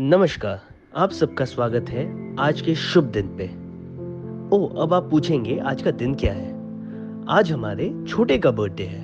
नमस्कार, आप सबका स्वागत है आज के शुभ दिन पे। ओह! अब आप पूछेंगे आज का दिन क्या है? आज हमारे छोटे का बर्थडे है।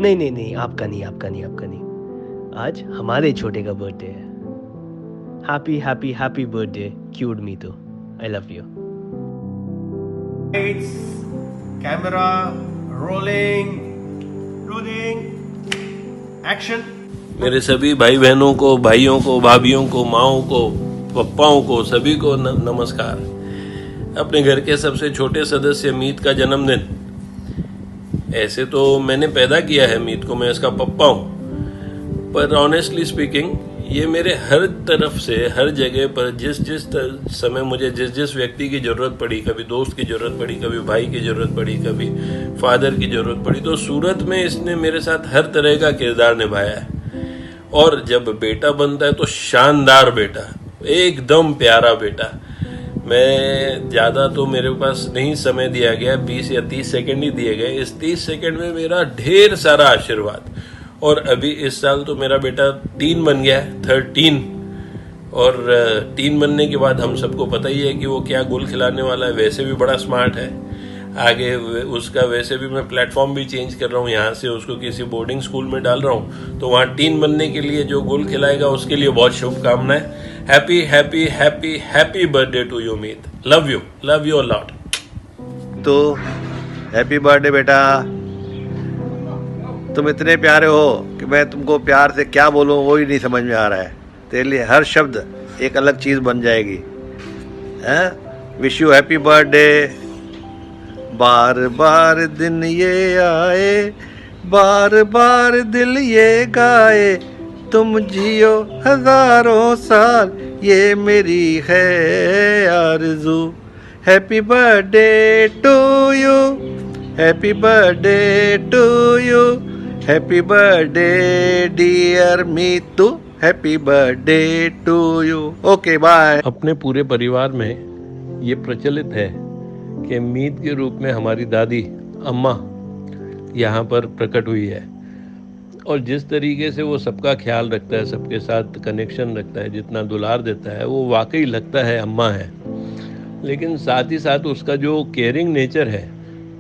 नहीं, नहीं, नहीं, आपका नहीं, आपका नहीं, आपका नहीं। आज हमारे छोटे का बर्थडे है। Happy, happy, happy birthday cute Meetu. I love you. Lights, camera, rolling, rolling, action. मेरे सभी भाई बहनों को, भाइयों को, भाभीयों को, माओं को, पप्पाओं को, सभी को नमस्कार। अपने घर के सबसे छोटे सदस्य मीत का जन्मदिन। ऐसे तो मैंने पैदा किया है मीत को, मैं इसका पप्पा हूँ, पर ऑनेस्टली स्पीकिंग ये मेरे हर तरफ से, हर जगह पर जिस जिस समय मुझे जिस जिस व्यक्ति की ज़रूरत पड़ी, कभी दोस्त की ज़रूरत पड़ी, कभी भाई की ज़रूरत पड़ी, कभी फादर की ज़रूरत पड़ी, तो सूरत में इसने मेरे साथ हर तरह का किरदार निभाया है। और जब बेटा बनता है तो शानदार बेटा, एकदम प्यारा बेटा। मैं ज़्यादा तो मेरे पास नहीं समय दिया गया, 20 या 30 सेकंड ही दिए गए। इस 30 सेकंड में मेरा ढेर सारा आशीर्वाद। और अभी इस साल तो मेरा बेटा 3 बन गया है, 13। और 3 बनने के बाद हम सबको पता ही है कि वो क्या गुल खिलाने वाला है। वैसे भी बड़ा स्मार्ट है। आगे उसका वैसे भी मैं प्लेटफॉर्म भी चेंज कर रहा हूँ, यहाँ से उसको किसी बोर्डिंग स्कूल में डाल रहा हूँ, तो वहाँ 3 बनने के लिए जो गुल खिलाएगा उसके लिए बहुत शुभकामनाएं। Happy happy happy happy birthday to you Meet. Love you a lot. तो हैप्पी बर्थडे बेटा। तुम इतने प्यारे हो कि मैं तुमको प्यार से क्या बोलूं वो ही नहीं समझ में आ रहा है। तेरे लिए हर शब्द एक अलग चीज़ बन जाएगी। Wish you happy birthday. बार बार दिन ये आए, बार बार दिल ये गाए, तुम जियो हजारों साल, ये मेरी है आरज़ू। Happy birthday to you, happy birthday to you, happy birthday dear Meetu, happy birthday to you. Okay bye. अपने पूरे परिवार में ये प्रचलित है कि मीत के रूप में हमारी दादी अम्मा यहाँ पर प्रकट हुई है। और जिस तरीके से वो सबका ख्याल रखता है, सबके साथ कनेक्शन रखता है, जितना दुलार देता है, वो वाकई लगता है अम्मा है। लेकिन साथ ही साथ उसका जो केयरिंग नेचर है,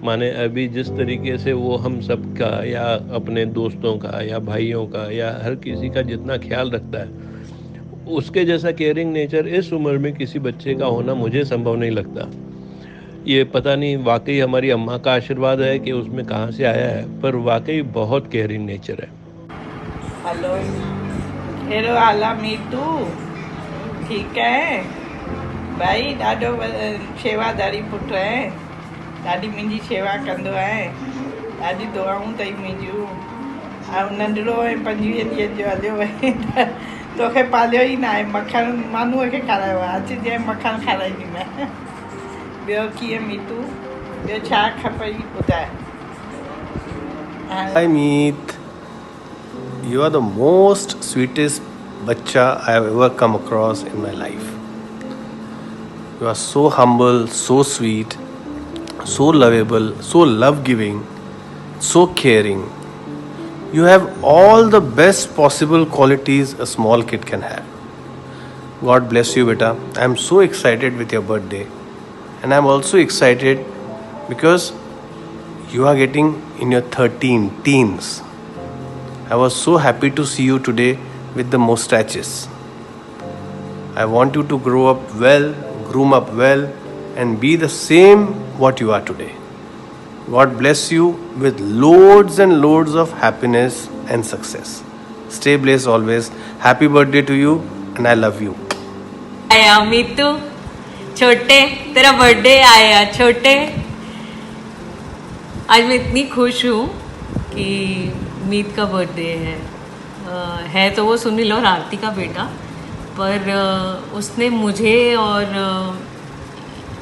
माने अभी जिस तरीके से वो हम सबका या अपने दोस्तों का या भाइयों का या हर किसी का जितना ख्याल रखता है, उसके जैसा केयरिंग नेचर इस उम्र में किसी बच्चे का होना मुझे संभव नहीं लगता। ये पता नहीं वाकई हमारी अम्मा का आशीर्वाद है कि उसमें कहाँ से आया है, पर वाकई बहुत केयरिंग नेचर है। हेलो हेलो आला मीतू, ठीक है भाई? ॾाढो शेवादारी पुटु आहे, ॾाढी मुंहिंजी शेवा कंदो आहे, ॾाढी दुआऊं अथई मुंहिंजियूं। ऐं नंढिड़ो ऐं 25 ॾींहंनि जो हलियो वई, तोखे पालियो ई न आहे। मखण मानूअ खे खारायो आहे, अचिजांइ मखण खाराईंदीमांइ। ॿियो कीअं मीतू? ॿियो छा खपई ॿुधाए? Hi Meet, you are the most sweetest bacha I have ever come across in my life. You are so humble, so sweet, so lovable, so love-giving, so caring. You have all the best possible qualities a small kid can have. God bless you, beta. I am so excited with your birthday. And I am also excited because you are getting in your teens. I was so happy to see you today with the mustaches. I want you to grow up well, groom up well, and be the same what you are today. God bless you with loads and loads of happiness and success. Stay blessed always. Happy birthday to you and I love you. आया मीतू छोटे, तेरा birthday आया छोटे। आज मैं इतनी खुश हूँ कि मीत का बर्थडे है तो वो सुनील और आरती का बेटा, पर उसने मुझे और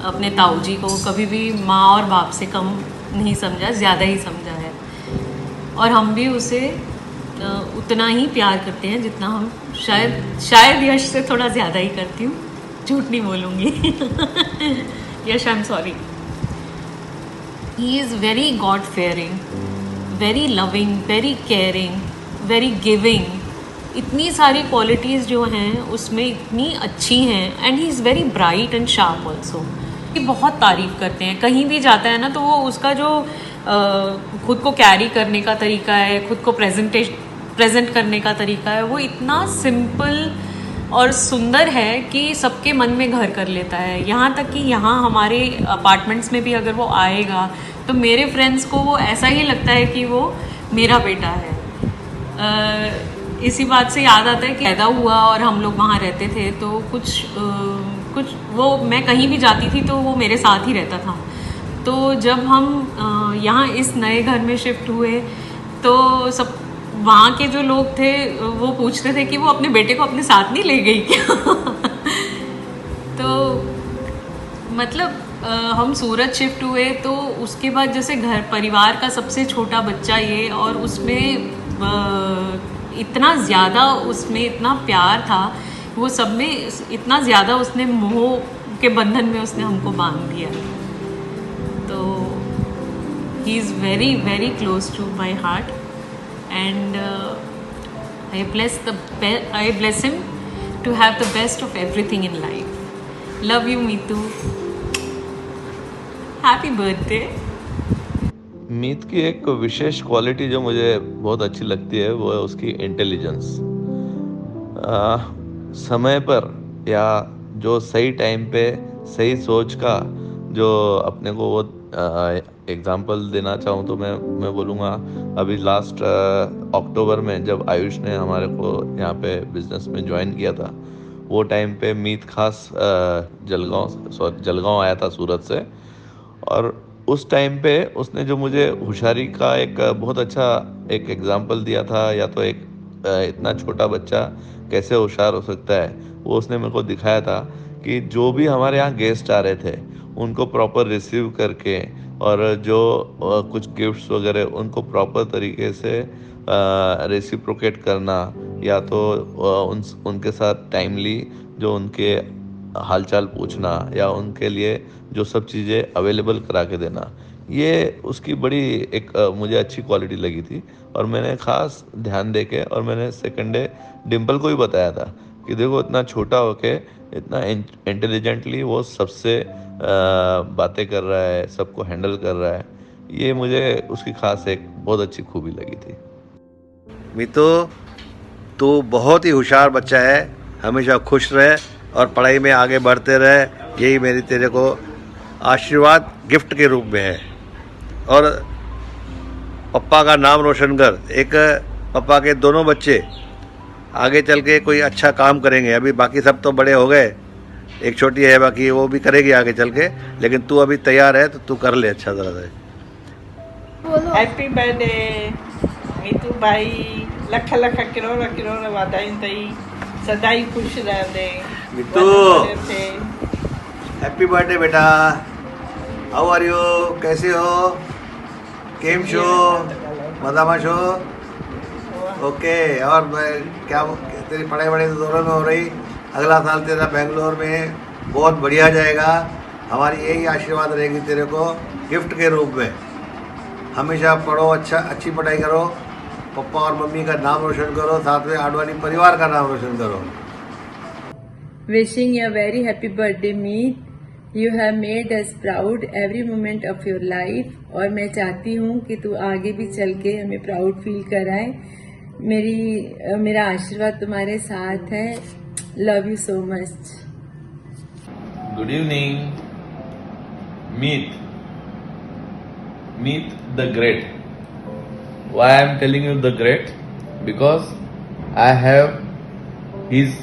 अपने ताऊ जी को कभी भी माँ और बाप से कम नहीं समझा, ज़्यादा ही समझा है। और हम भी उसे उतना ही प्यार करते हैं जितना हम शायद यश से थोड़ा ज़्यादा ही करती हूँ, झूठ नहीं बोलूँगी। Yes, I am sorry. He is very God fearing, very loving, very caring, very giving, इतनी सारी क्वालिटीज़ जो हैं उसमें इतनी अच्छी हैं, and he is very bright and sharp also. ये बहुत तारीफ़ करते हैं, कहीं भी जाता है ना तो वो उसका जो खुद को कैरी करने का तरीका है, खुद को प्रेजेंट करने का तरीका है, वो इतना सिंपल और सुंदर है कि सबके मन में घर कर लेता है। यहाँ तक कि यहाँ हमारे अपार्टमेंट्स में भी अगर वो आएगा तो मेरे फ्रेंड्स को वो ऐसा ही लगता है कि वो मेरा बेटा है। इसी बात से याद आता है कि पैदा हुआ और हम लोग वहाँ रहते थे तो कुछ वो मैं कहीं भी जाती थी तो वो मेरे साथ ही रहता था। तो जब हम यहाँ इस नए घर में शिफ्ट हुए तो सब वहाँ के जो लोग थे वो पूछते थे कि वो अपने बेटे को अपने साथ नहीं ले गई क्या। तो मतलब हम सूरत शिफ्ट हुए तो उसके बाद जैसे घर परिवार का सबसे छोटा बच्चा ये, और उसमें इतना ज़्यादा उसमें इतना प्यार था, वो सब में इतना ज़्यादा उसने मोह के बंधन में उसने हमको बांध दिया। तो he is very very close to my heart, and I bless him to have the best of everything in life. Love you, Meetu. Happy birthday. मीत की एक विशेष क्वालिटी जो मुझे बहुत अच्छी लगती है वो है उसकी इंटेलिजेंस। समय पर या जो सही टाइम पे सही सोच का जो अपने को वो एग्जाम्पल देना चाहूँ तो मैं बोलूँगा अभी लास्ट अक्टूबर में जब आयुष ने हमारे को यहाँ पे बिजनेस में ज्वाइन किया था, वो टाइम पे मीत खास जलगांव आया था सूरत से, और उस टाइम पे उसने जो मुझे होशियारी का एक बहुत अच्छा एक एग्जाम्पल दिया था, या तो एक इतना छोटा बच्चा कैसे होशियार हो सकता है, वो उसने मेरे को दिखाया था कि जो भी हमारे यहाँ गेस्ट आ रहे थे उनको प्रॉपर रिसीव करके और जो कुछ गिफ्ट्स वगैरह उनको प्रॉपर तरीके से रेसिप्रोकेट करना, या तो उनके साथ टाइमली जो उनके हालचाल पूछना या उनके लिए जो सब चीज़ें अवेलेबल करा के देना, ये उसकी बड़ी एक मुझे अच्छी क्वालिटी लगी थी। और मैंने ख़ास ध्यान दे के और मैंने सेकंड डे डिम्पल को भी बताया था कि देखो इतना छोटा होके इतना इंटेलिजेंटली वो सबसे बातें कर रहा है, सबको हैंडल कर रहा है, ये मुझे उसकी खास एक बहुत अच्छी खूबी लगी थी। मीतू, तू बहुत ही होशियार बच्चा है, हमेशा खुश रहे और पढ़ाई में आगे बढ़ते रहे, यही मेरी तेरे को आशीर्वाद गिफ्ट के रूप में है। और पप्पा का नाम रोशन कर। एक पप्पा के दोनों बच्चे आगे चल के कोई अच्छा काम करेंगे। अभी बाकी सब तो बड़े हो गए, एक छोटी है बाकी, वो भी करेगी आगे चल के, लेकिन तू अभी तैयार है तो तू कर ले अच्छा तरह से। हैप्पी बर्थडे मीतू भाई, लख लख करोड़ करोड़ वाधायूं अथई, सदाई खुश रहंदे। मीतू, हैप्पी बर्थडे बेटा, हाउ आर यू, कैसे हो, केम शो, मदामा शो, ओके। और मैं क्या, तेरी पढ़ाई बड़े दौरान में हो रही, अगला साल तेरा बेंगलोर में बहुत बढ़िया जाएगा। हमारी यही आशीर्वाद रहेगी तेरे को गिफ्ट के रूप में। हमेशा पढ़ो, अच्छी पढ़ाई करो, पप्पा और मम्मी का नाम रोशन करो, साथ में आडवाणी परिवार का नाम रोशन करो। Wishing you a very happy birthday, Meet. You have made us proud every moment of your life. और मैं चाहती हूँ कि तू आगे भी चल के हमें प्राउड फील कराए। मेरा आशीर्वाद तुम्हारे साथ है। Love you so much. Good evening, Meet the Great. Why I am telling you the Great? Because I have his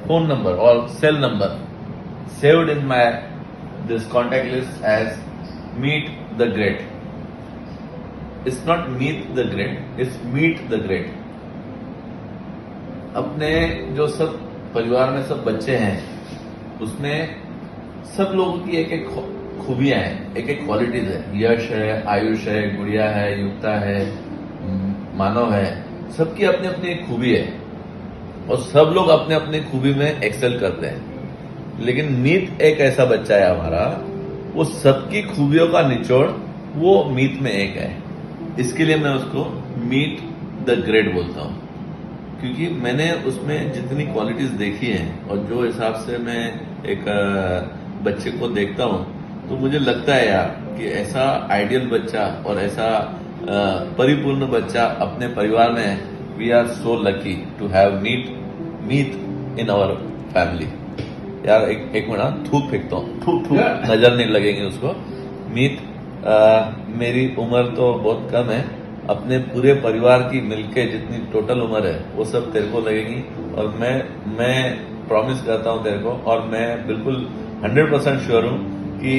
phone number or cell number saved in my this contact list as Meet the Great. It's not Meet the Great, it's Meet the Great. अपने जो सब परिवार में सब बच्चे हैं उसमें सब लोगों की एक एक खूबियां हैं, एक एक क्वालिटीज है। यश है, आयुष है, गुड़िया है, युक्ता है, मानव है, सबकी अपनी अपनी एक खूबी है और सब लोग अपने अपने खूबी में एक्सेल करते हैं। लेकिन मीत एक ऐसा बच्चा है हमारा, वो सबकी खूबियों का निचोड़ वो मीत में एक है। इसके लिए मैं उसको मीट द ग्रेट बोलता हूँ, क्योंकि मैंने उसमें जितनी क्वालिटीज देखी हैं और जो हिसाब से मैं एक बच्चे को देखता हूँ, तो मुझे लगता है यार कि ऐसा आइडियल बच्चा और ऐसा परिपूर्ण बच्चा अपने परिवार में, we are so lucky to have Meet in our family. यार एक मिनट थूक फेंकता हूँ, थूक नजर नहीं लगेंगे उसको। मीत, मेरी उम्र तो बहुत कम है, अपने पूरे परिवार की मिलके जितनी टोटल उम्र है वो सब तेरे को लगेगी। और मैं प्रॉमिस करता हूँ तेरे को, और मैं बिल्कुल 100% श्योर हूँ कि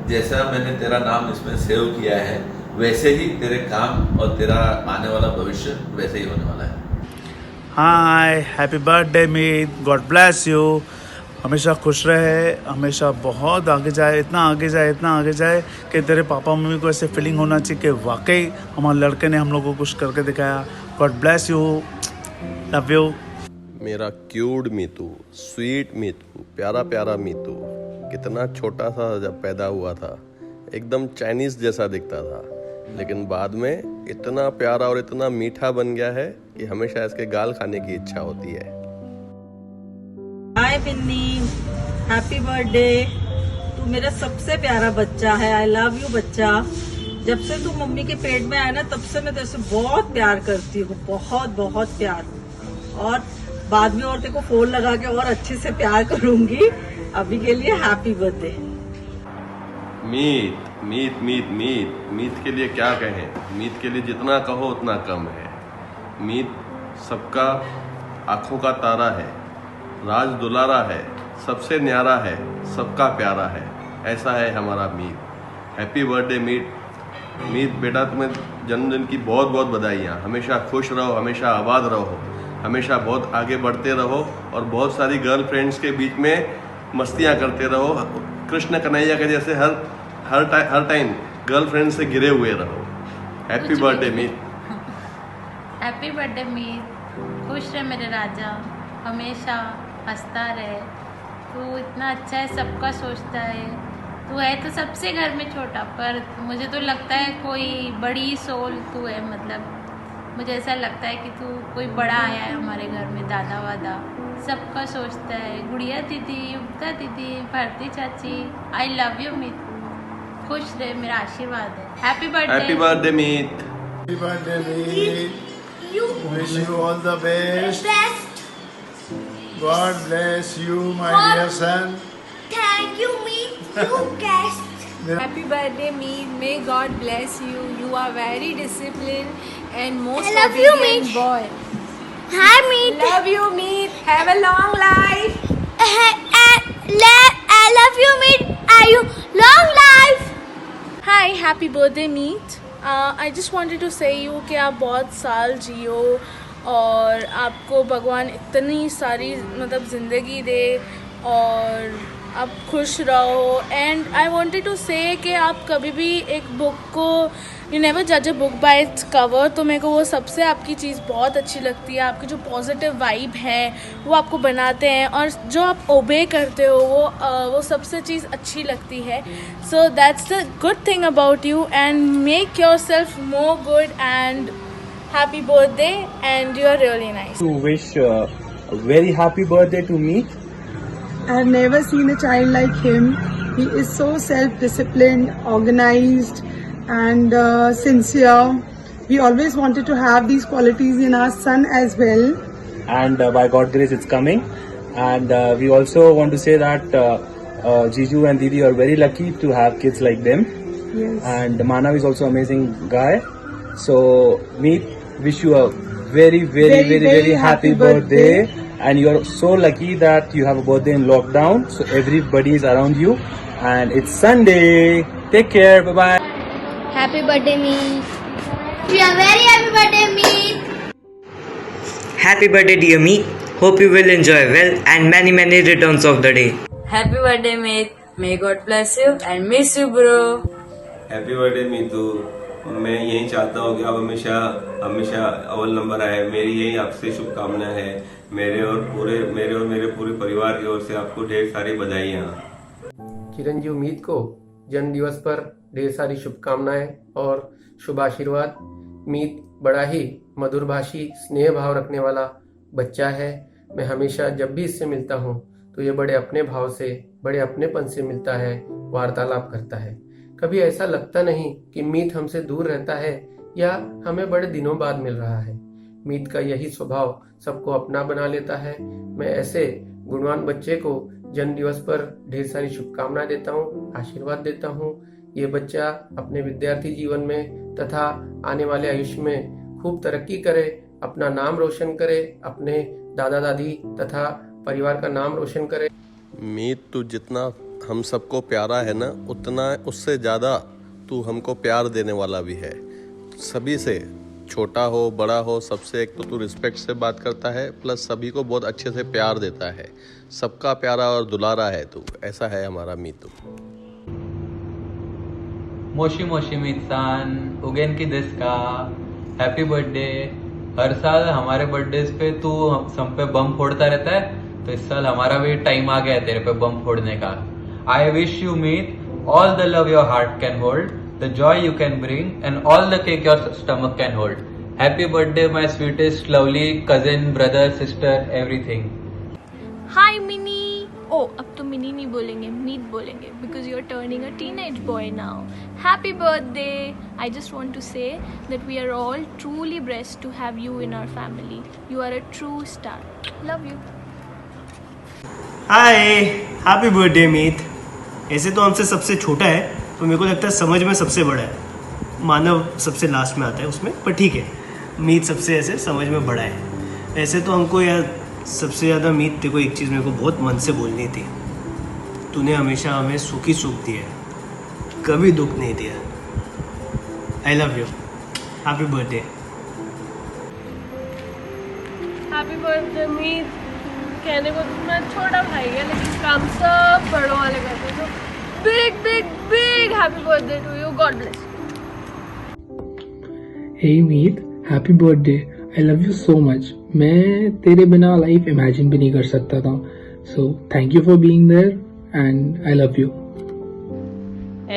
जैसा मैंने तेरा नाम इसमें सेव किया है वैसे ही तेरे काम और तेरा आने वाला भविष्य वैसे ही होने वाला है। Hi, happy birthday Meet, God bless you. हमेशा खुश रहे, हमेशा बहुत आगे जाए, इतना आगे जाए कि तेरे पापा मम्मी को ऐसे फीलिंग होना चाहिए कि वाकई हमारे लड़के ने हम लोगों को कुछ करके दिखाया। God bless you, love you. मेरा क्यूट मीतू, स्वीट मीतू, प्यारा प्यारा मीतू, कितना छोटा सा जब पैदा हुआ था, एकदम चाइनीज जैसा दिखता था, लेकिन बाद में इतना प्यारा और इतना मीठा बन गया है कि हमेशा इसके गाल खाने की इच्छा होती है। हाय बिन्नी, हैप्पी बर्थडे। तू मेरा सबसे प्यारा बच्चा है, आई लव यू बच्चा। जब से तू मम्मी के पेट में आया ना, तब से मैं तेरे से बहुत प्यार करती हूँ, बहुत बहुत प्यार। और बाद में और तेरे को फोन लगा के और अच्छे से प्यार करूंगी। अभी के लिए हैप्पी बर्थडे। मीत मीत मीत मीत मीत के लिए क्या कहें, मीत के लिए जितना कहो उतना कम है। मीत सबका आंखों का तारा है, राज दुलारा है, सबसे न्यारा है, सबका प्यारा है, ऐसा है हमारा मीत। हैप्पी बर्थडे मीत। मीत बेटा, तुम्हें जन्मदिन की बहुत बहुत बधाइयाँ। हमेशा खुश रहो, हमेशा आबाद रहो, हमेशा बहुत आगे बढ़ते रहो और बहुत सारी गर्लफ्रेंड्स के बीच में मस्तियाँ करते रहो। कृष्ण कन्हैया के जैसे हर टाइम गर्लफ्रेंड से घिरे हुए रहो। हैप्पी बर्थडे मीत। हैप्पी बर्थडे मीत, खुश रहे मेरे राजा, हमेशा हंसता रहे। तू इतना अच्छा है, सबका सोचता है। तू है तो सबसे घर में छोटा, पर मुझे तो लगता है कोई बड़ी सोल तू है। मतलब मुझे ऐसा लगता है कि तू कोई बड़ा आया है हमारे घर में, दादा वादा सबका सोचता है। गुड़िया दीदी, युक्ता दीदी, भारती चाची, आई लव यू मीत। खुश रहे, मेरा आशीर्वाद है। Happy birthday. Happy birthday Meet. Happy birthday Meet, wish you all the best. God bless you, my dear son. Thank you, Meet. You guessed. Happy birthday, Meet. May God bless you. You are very disciplined and most I love you, obedient Meet. boy. Hi, Meet. Love you, Meet. Have a long life. I love you, Meet. Are you long life? Hi, happy birthday, Meet. I just wanted to say you कि आप बहुत साल जियो और आपको भगवान इतनी सारी मतलब ज़िंदगी दे और आप खुश रहो। एंड आई वांटेड टू से कि आप कभी भी एक बुक को, यू नेवर जज a book by its cover. तो मेरे को वो सबसे आपकी चीज़ बहुत अच्छी लगती है, आपकी जो पॉजिटिव वाइब है वो आपको बनाते हैं और जो आप ओबे करते हो वो सबसे चीज़ अच्छी लगती है। So that's the good thing about you and make your self more good and happy birthday and you are really nice. To wish a very happy birthday to Meet. I have never seen a child like him. He is so self-disciplined, organized and sincere. We always wanted to have these qualities in our son as well. And by God's grace it's coming. And we also want to say that Jiju and Didi are very lucky to have kids like them. Yes. And Manav is also amazing guy. So Meet, wish you a very happy birthday. And you're so lucky that you have a birthday in lockdown, so everybody is around you and it's Sunday. Take care, bye bye. Happy birthday, Meet. We are very happy birthday, Meet. Happy birthday, dear Meet. Hope you will enjoy well and many returns of the day. Happy birthday, Meet. May God bless you and miss you, bro. Happy birthday Meetu. मैं यही चाहता हूँ कि आप हमेशा अव्वल number आए। मेरी यही आपसे शुभकामना है। मेरे और मेरे पूरे परिवार की ओर से आपको ढेर सारी बधाइयाँ। चिरंजीव मीत को जन्म दिवस पर ढेर सारी शुभकामनाएं और शुभ आशीर्वाद। मीत बड़ा ही मधुरभाषी, स्नेह भाव रखने वाला, बच्चा है। मैं हमेशा जब भी इससे मिलता हूँ तो ये बड़े अपने भाव से, बड़े अपनेपन से मिलता है, वार्तालाप करता है। कभी ऐसा लगता नहीं कि मीत हमसे दूर रहता है या हमें बड़े दिनों बाद मिल रहा है। मीत का यही स्वभाव सबको अपना बना लेता है। मैं ऐसे गुणवान बच्चे को जन्मदिवस पर ढेर सारी शुभकामनाएं देता हूँ, आशीर्वाद देता हूँ। ये बच्चा अपने विद्यार्थी जीवन में तथा आने वाले आयुष्य में खूब तरक्की करे, अपना नाम रोशन करे, अपने दादा दादी तथा परिवार का नाम रोशन करे। मीत, तू जितना हम सबको प्यारा है ना, उतना उससे ज़्यादा तू हमको प्यार देने वाला भी है। सभी से, छोटा हो बड़ा हो, सबसे एक तो तू रिस्पेक्ट से बात करता है, प्लस सभी को बहुत अच्छे से प्यार देता है। सबका प्यारा और दुलारा है तू। ऐसा है हमारा मीतू। मोशी मोशी मीत-सान, उगेन की दिस का हैप्पी बर्थडे। हर साल हमारे बर्थडेज पे तू सब पे बम फोड़ता रहता है, तो इस साल हमारा भी टाइम आ गया है तेरे पे बम फोड़ने का। I wish you Meet all the love your heart can hold, the joy you can bring and all the cake your stomach can hold. Happy birthday my sweetest lovely cousin, brother, sister, everything. Hi Minnie. Oh, अब तो mini नहीं बोलेंगे, मीत बोलेंगे, because you're turning a teenage boy now. Happy birthday. I just want to say that we are all truly blessed to have you in our family. You are a true star. Love you. Hi, happy birthday Meet. ऐसे तो हमसे सबसे छोटा है, तो मेरे को लगता है समझ में सबसे बड़ा है। मानव सबसे लास्ट में आता है उसमें, पर ठीक है, मीत सबसे ऐसे समझ में बड़ा है। ऐसे तो हमको यार सबसे ज़्यादा मीत, तेरे को एक चीज़ मेरे को बहुत मन से बोलनी थी। तूने हमेशा हमें सुख ही सुख दिया, कभी दुख नहीं दिया। I love you. Happy birthday. Happy birthday Meet. कहने को तो मैं छोटा भाई है, लेकिन काम सब बड़ों वाले करते हैं। तो big big big happy birthday to you. God bless you. Hey Meet, happy birthday. I love you so much. मैं तेरे बिना लाइफ इमेजिन भी नहीं कर सकता था. So thank you for being there and I love you.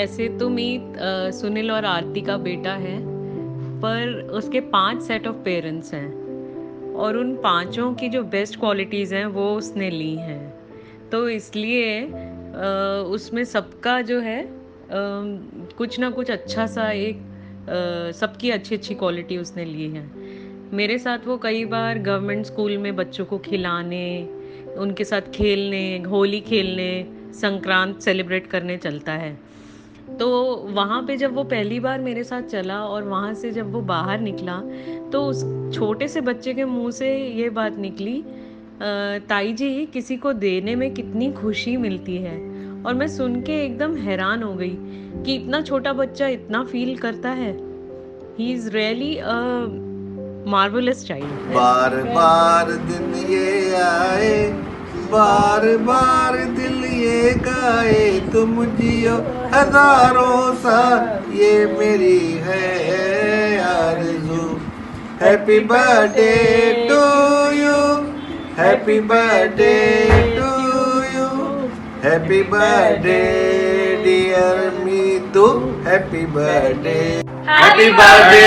ऐसे तो मीत सुनील और आरती का बेटा है, पर उसके 5 सेट ऑफ पेरेंट्स हैं और उन 5 की जो बेस्ट क्वालिटीज़ हैं वो उसने ली हैं। तो इसलिए उसमें सबका जो है कुछ ना कुछ अच्छा सा एक सबकी अच्छी अच्छी क्वालिटी उसने ली है। मेरे साथ वो कई बार गवर्नमेंट स्कूल में बच्चों को खिलाने, उनके साथ खेलने, होली खेलने, संक्रांत सेलिब्रेट करने चलता है। तो वहाँ पे जब वो पहली बार मेरे साथ चला और वहाँ से जब वो बाहर निकला, तो उस छोटे से बच्चे के मुंह से ये बात निकली, ताई जी किसी को देने में कितनी खुशी मिलती है। और मैं सुन के एकदम हैरान हो गई कि इतना छोटा बच्चा इतना फील करता है। He is really a marvellous child. बार बार दिन ये आए, बार बार दिल ये गाए, तुम जियो हजारों साल, ये मेरी है आरज़ू। Happy birthday to you, happy birthday to you, happy birthday dear Meetu, happy birthday, happy birthday.